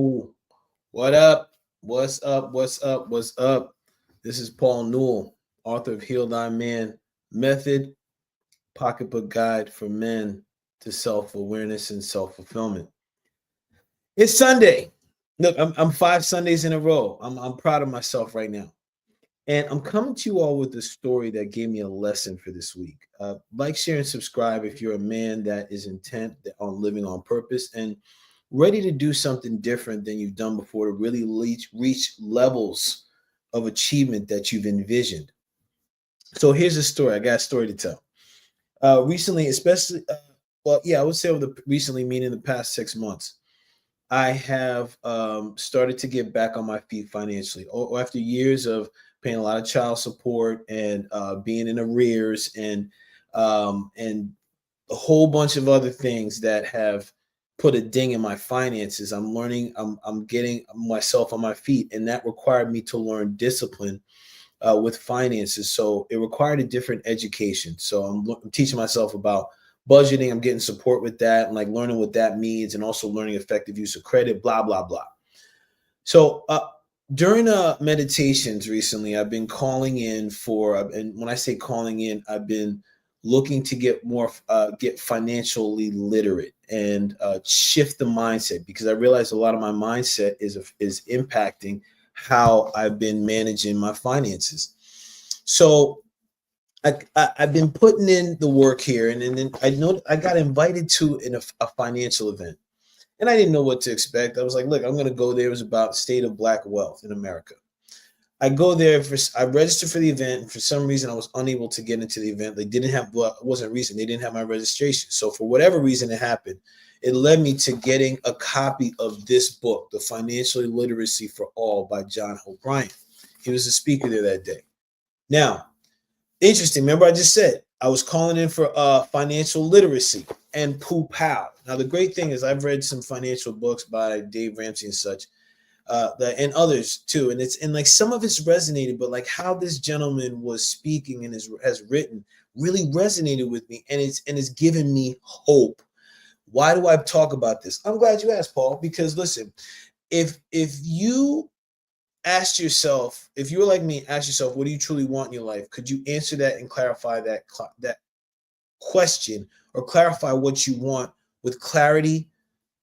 Yo, what up? What's up? What's up? What's up? This is Paul Newell, author of Heal.Thy.Man Method, Pocketbook Guide for Men to Self-Awareness and Self-Fulfillment. It's Sunday. Look, I'm 5 Sundays in a row. I'm proud of myself right now. And I'm coming to you all with a story that gave me a lesson for this week. Like, share, and subscribe if you're a man that is intent on living on purpose and ready to do something different than you've done before to really reach levels of achievement that you've envisioned. So here's a story. I got a story to tell. Recently, especially, I would say over the recently, meaning the past 6 months, I have started to get back on my feet financially. After years of paying a lot of child support and being in arrears and a whole bunch of other things that have put a ding in my finances, I'm learning. I'm getting myself on my feet, and that required me to learn discipline with finances. So it required a different education. So I'm teaching myself about budgeting. I'm getting support with that and like learning what that means, and also learning effective use of credit, blah, blah, blah. So during meditations recently, I've been calling in for, and when I say calling in, I've been looking to get financially literate and shift the mindset, because I realized a lot of my mindset is impacting how I've been managing my finances. So I've been putting in the work here, and then I know I got invited to a financial event, and I didn't know what to expect. I was like, look, I'm going to go there. It was about state of Black wealth in America. I go there I registered for the event, and for some reason I was unable to get into the event. They didn't have, well, it wasn't a reason, they didn't have my registration. So for whatever reason it happened, it led me to getting a copy of this book, The Financial Literacy for All by John O'Brien. He was a speaker there that day. Now, interesting. Remember, I just said I was calling in for financial literacy, and poo pow. Now, the great thing is I've read some financial books by Dave Ramsey and such, and others too. And like some of it's resonated, but like how this gentleman was speaking and has written really resonated with me, and it's given me hope. Why do I talk about this? I'm glad you asked, Paul, because listen, if you asked yourself, if you were like me, ask yourself, what do you truly want in your life? Could you answer that and clarify that question, or clarify what you want with clarity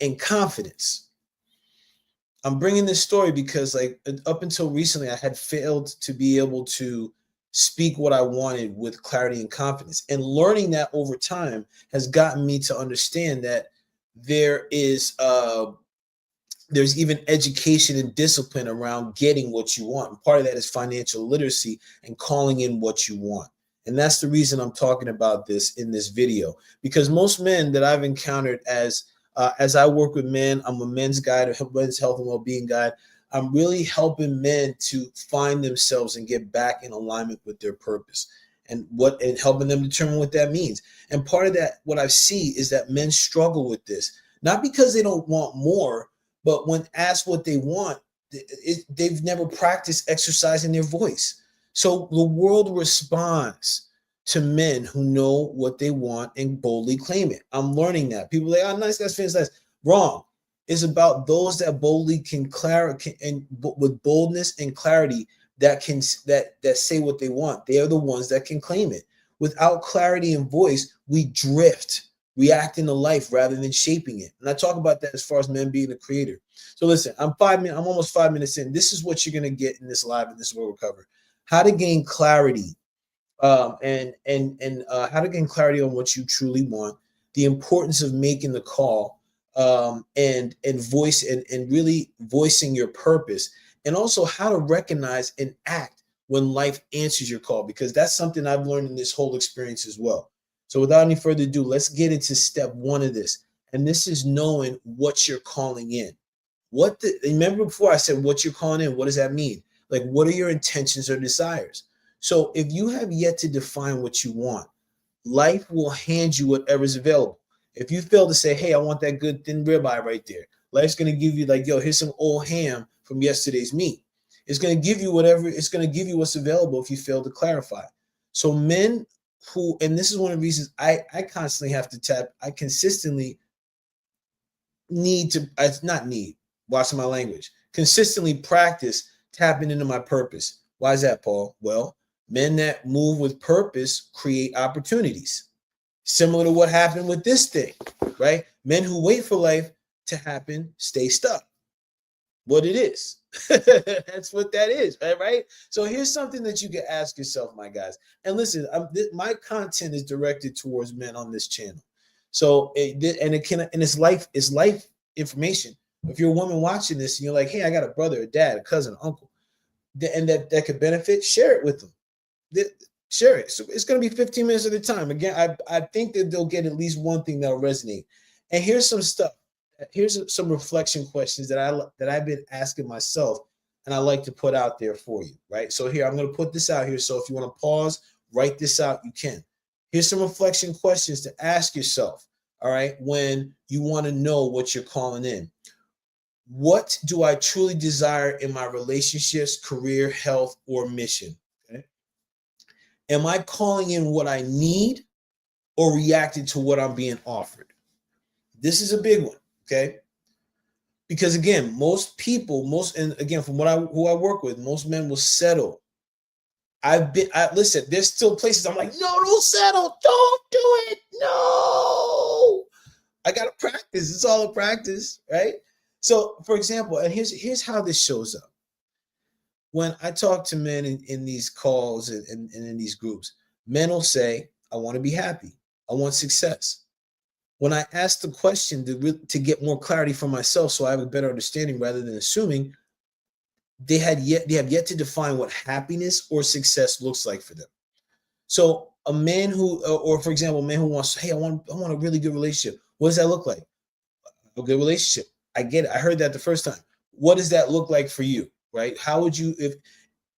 and confidence? I'm bringing this story because like up until recently, I had failed to be able to speak what I wanted with clarity and confidence. And learning that over time has gotten me to understand that there's even education and discipline around getting what you want. And part of that is financial literacy and calling in what you want. And that's the reason I'm talking about this in this video, because most men that I've encountered as I work with men, I'm a men's guide, a men's health and well-being guide. I'm really helping men to find themselves and get back in alignment with their purpose, and helping them determine what that means. And part of that, what I see is that men struggle with this, not because they don't want more, but when asked what they want, they've never practiced exercising their voice. So the world responds to men who know what they want and boldly claim it. I'm learning that. People are like, oh, nice guys, fans, nice. Wrong. It's about those that boldly can and with boldness and clarity that say what they want. They are the ones that can claim it. Without clarity and voice, we drift, reacting to life rather than shaping it. And I talk about that as far as men being a creator. So listen, I'm almost 5 minutes in. This is what you're going to get in this live, and this is what we'll cover. How to gain clarity, and how to gain clarity on what you truly want, the importance of making the call, and voice and really voicing your purpose, and also how to recognize and act when life answers your call, because that's something I've learned in this whole experience as well. So without any further ado, let's get into step one of this. And this is knowing what you're calling in. Remember before I said what you're calling in, what does that mean? Like, what are your intentions or desires? So if you have yet to define what you want, life will hand you whatever's available. If you fail to say, hey, I want that good thin ribeye right there, life's going to give you like, yo, here's some old ham from yesterday's meat. It's going to give you whatever, it's going to give you what's available if you fail to clarify. So men who, and this is one of the reasons I consistently have to tap, I consistently need to, not need, Watch my language. Consistently practice tapping into my purpose. Why is that, Paul? Well, men that move with purpose create opportunities. Similar to what happened with this thing, right? Men who wait for life to happen stay stuck. What it is. That's what that is, right? So here's something that you can ask yourself, my guys. And listen, my content is directed towards men on this channel. So it's life information. If you're a woman watching this and you're like, hey, I got a brother, a dad, a cousin, uncle, and that could benefit, share it with them. Share it. So it's going to be 15 minutes at a time. Again, I think that they'll get at least one thing that'll resonate. And here's some stuff. Here's some reflection questions that I've been asking myself, and I like to put out there for you, right? So here, I'm going to put this out here. So if you want to pause, write this out, you can. Here's some reflection questions to ask yourself, all right, when you want to know what you're calling in. What do I truly desire in my relationships, career, health, or mission? Okay. Am I calling in what I need or reacting to what I'm being offered? This is a big one, okay? Because again, most people, and again, from who I work with, most men will settle. Listen, there's still places I'm like, no, don't settle, don't do it, no. I gotta practice. It's all a practice, right? So, for example, and here's how this shows up. When I talk to men in these calls and in these groups, men will say, I want to be happy. I want success. When I ask the question to get more clarity for myself so I have a better understanding rather than assuming, they have yet to define what happiness or success looks like for them. So a man who, or for example, a man who wants, hey, I want a really good relationship. What does that look like? A good relationship. I get it. I heard that the first time. What does that look like for you, right? How would you,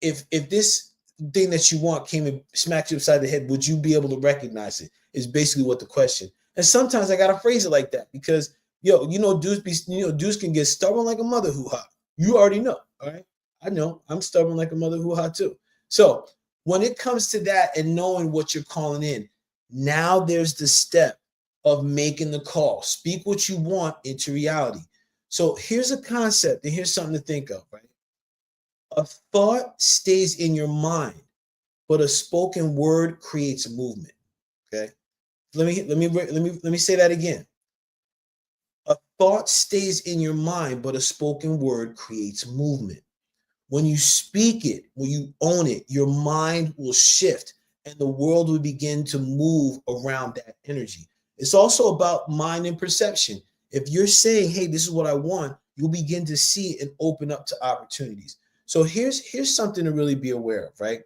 if this thing that you want came and smacked you upside the head, would you be able to recognize it? Is basically what the question. And sometimes I gotta phrase it like that because dudes can get stubborn like a mother hoo-ha. You already know, all right? I know I'm stubborn like a mother hoo-ha too. So when it comes to that and knowing what you're calling in, now there's the step of making the call. Speak what you want into reality. So here's a concept, and here's something to think of, right? A thought stays in your mind, but a spoken word creates a movement. Okay. Let me say that again. A thought stays in your mind, but a spoken word creates movement. When you speak it, when you own it, your mind will shift and the world will begin to move around that energy. It's also about mind and perception. If you're saying, hey, this is what I want, you'll begin to see and open up to opportunities. So here's something to really be aware of, right?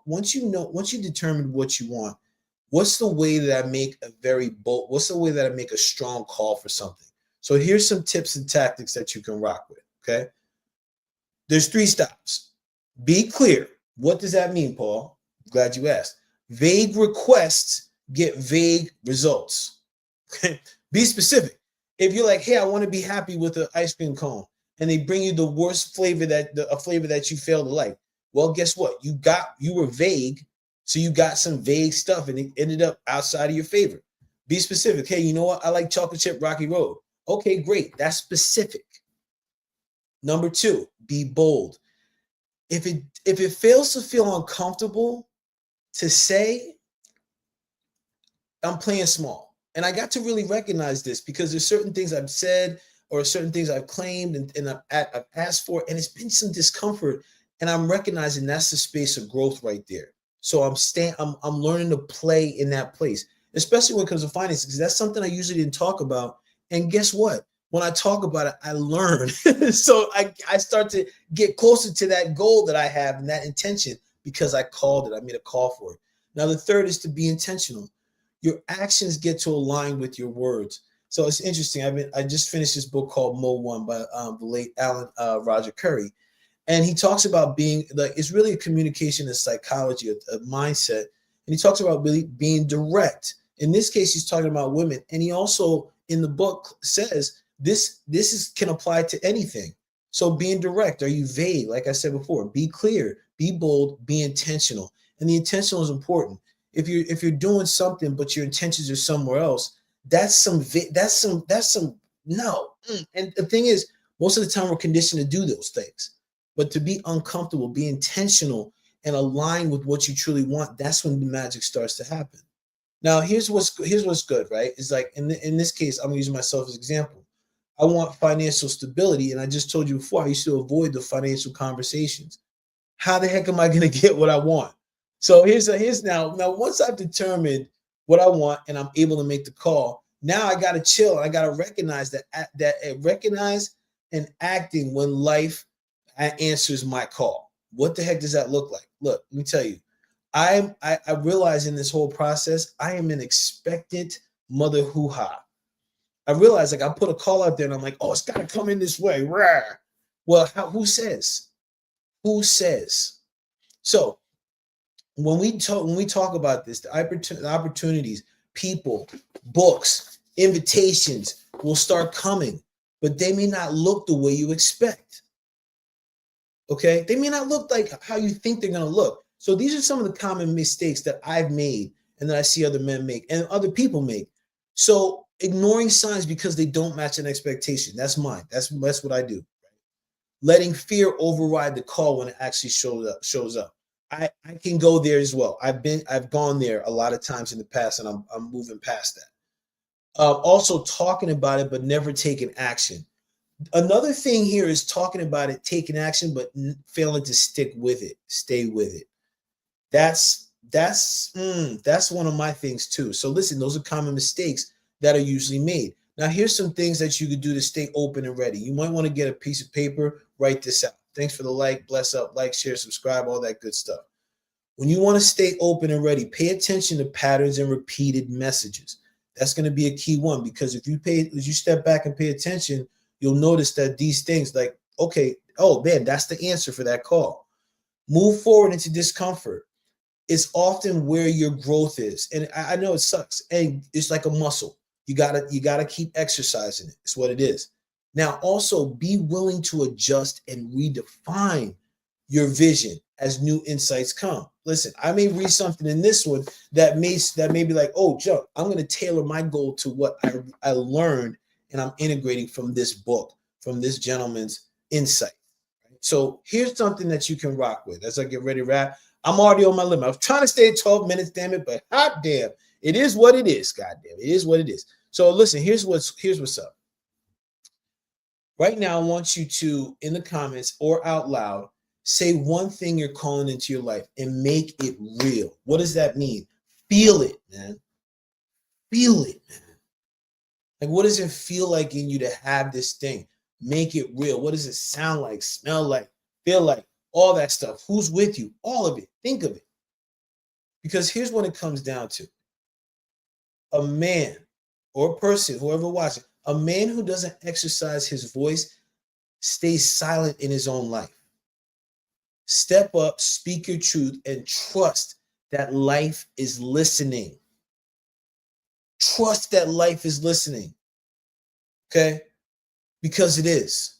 Once you determine what you want, what's the way that I make what's the way that I make a strong call for something? So here's some tips and tactics that you can rock with, okay? There's 3 stops. Be clear. What does that mean, Paul? Glad you asked. Vague requests get vague results. Okay? Be specific. If you're like, hey, I want to be happy with an ice cream cone, and they bring you the worst flavor a flavor that you fail to like, well, guess what? You were vague, so you got some vague stuff, and it ended up outside of your favor. Be specific. Hey, you know what? I like chocolate chip Rocky Road. Okay, great. That's specific. Number 2, be bold. If it fails to feel uncomfortable to say, I'm playing small. And I got to really recognize this because there's certain things I've said or certain things I've claimed and I've asked for, and it's been some discomfort. And I'm recognizing that's the space of growth right there. So I'm learning to play in that place, especially when it comes to finances, because that's something I usually didn't talk about. And guess what? When I talk about it, I learn. So I start to get closer to that goal that I have and that intention because I called it. I made a call for it. Now, the third is to be intentional. Your actions get to align with your words. So it's interesting. I just finished this book called Mo One by the late Alan Roger Curry. And he talks about being like, it's really a communication and psychology, a mindset. And he talks about really being direct. In this case, he's talking about women. And he also in the book says, this can apply to anything. So being direct, are you vague? Like I said before, be clear, be bold, be intentional. And the intentional is important. If you're doing something, but your intentions are somewhere else, that's some No. And the thing is, most of the time we're conditioned to do those things. But to be uncomfortable, be intentional, and align with what you truly want, that's when the magic starts to happen. Now, here's what's good, right? It's like in this case, I'm using myself as an example. I want financial stability, and I just told you before, I used to avoid the financial conversations. How the heck am I going to get what I want? So here's now once I've determined what I want and I'm able to make the call, now I got to chill and I got to recognize recognize and acting when life answers my call. What the heck does that look like? Look, let me tell you. I realize in this whole process, I am an expectant mother hoo-ha. I realize like I put a call out there and I'm like, oh, it's got to come in this way. Rah. Well, who says? Who says? So when we talk about this, the opportunities, people, books, invitations will start coming, but they may not look the way you expect. Okay, they may not look like how you think they're going to look. So these are some of the common mistakes that I've made and that I see other men make and other people make. So ignoring signs because they don't match an expectation. That's mine. That's what I do. Letting fear override the call when it actually shows up. I can go there as well. I've gone there a lot of times in the past, and I'm moving past that. Also talking about it, but never taking action. Another thing here is talking about it, taking action, but failing to stick with it, stay with it. That's one of my things too. So listen, those are common mistakes that are usually made. Now, here's some things that you could do to stay open and ready. You might want to get a piece of paper, write this out. Thanks for the like, bless up, like, share, subscribe, all that good stuff. When you want to stay open and ready, pay attention to patterns and repeated messages. That's going to be a key one, because if you step back and pay attention, you'll notice that these things like, okay, oh man, that's the answer for that call. Move forward into discomfort. It's often where your growth is. And I know it sucks. And it's like a muscle. You gotta keep exercising it. It's what it is. Now, also be willing to adjust and redefine your vision as new insights come. Listen, I may read something in this one that may be like, oh, Joe, I'm going to tailor my goal to what I learned and I'm integrating from this book, from this gentleman's insight. So here's something that you can rock with as I get ready to wrap. I'm already on my limit. I was trying to stay at 12 minutes, damn it, but hot damn, it is what it is. God damn, it is what it is. So listen, here's what's up. Right now, I want you to, in the comments or out loud, say one thing you're calling into your life and make it real. What does that mean? Feel it, man. Feel it, man. Like, what does it feel like in you to have this thing? Make it real. What does it sound like, smell like, feel like? All that stuff. Who's with you? All of it. Think of it. Because here's what it comes down to. A man or a person, whoever watching, a man who doesn't exercise his voice stays silent in his own life. Step up, speak your truth, and trust that life is listening. Trust that life is listening. Okay? Because it is.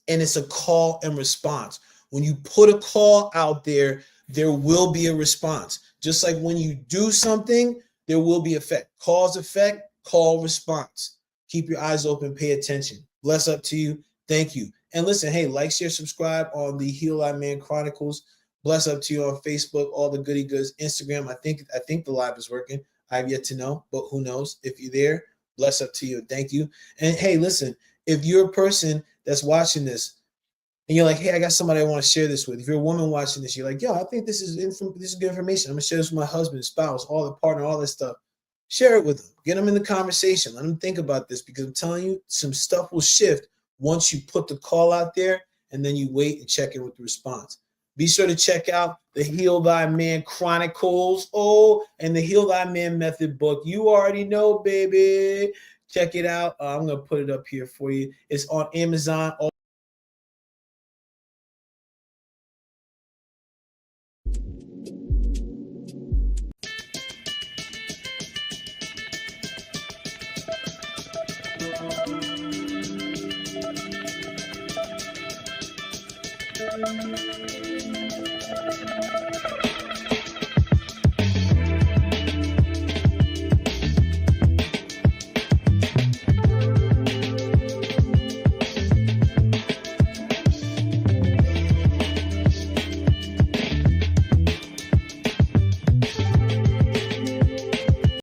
And it's a call and response. When you put a call out there, there will be a response. Just like when you do something, there will be effect. Cause, effect, call, response. Keep your eyes open, pay attention. Bless up to you. Thank you. And listen, hey, like, share, subscribe on the Heal.Thy.Man.Chronicles. Bless up to you on Facebook, all the goody goods. Instagram, I think the live is working. I've yet to know, but who knows? If you're there, bless up to you. Thank you. And hey, listen, if you're a person that's watching this and you're like, hey, I got somebody I want to share this with. If you're a woman watching this, you're like, yo, I think this is good information. I'm going to share this with my husband, spouse, all the partner, all this stuff. Share it with them. Get them in the conversation. Let them think about this, because I'm telling you, some stuff will shift once you put the call out there and then you wait and check in with the response. Be sure to check out the Heal.Thy.Man Chronicles, and the Heal.Thy.Man Method book. You already know, baby. Check it out. I'm going to put it up here for you. It's on Amazon.